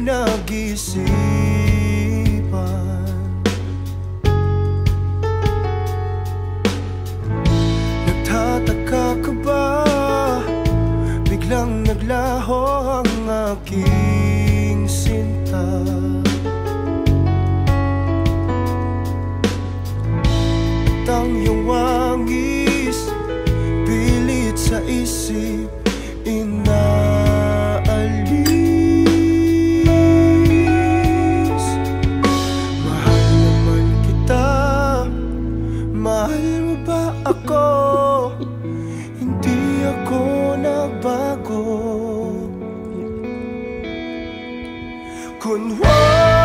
pinag-isipan. Nagtataka ka ba? Biglang naglaho ang aking sinta. At ang iyong wangis pilit sa isip inaalis. Mahal naman kita, mahal mo ba ako? Hindi ako nagbago. Kunwari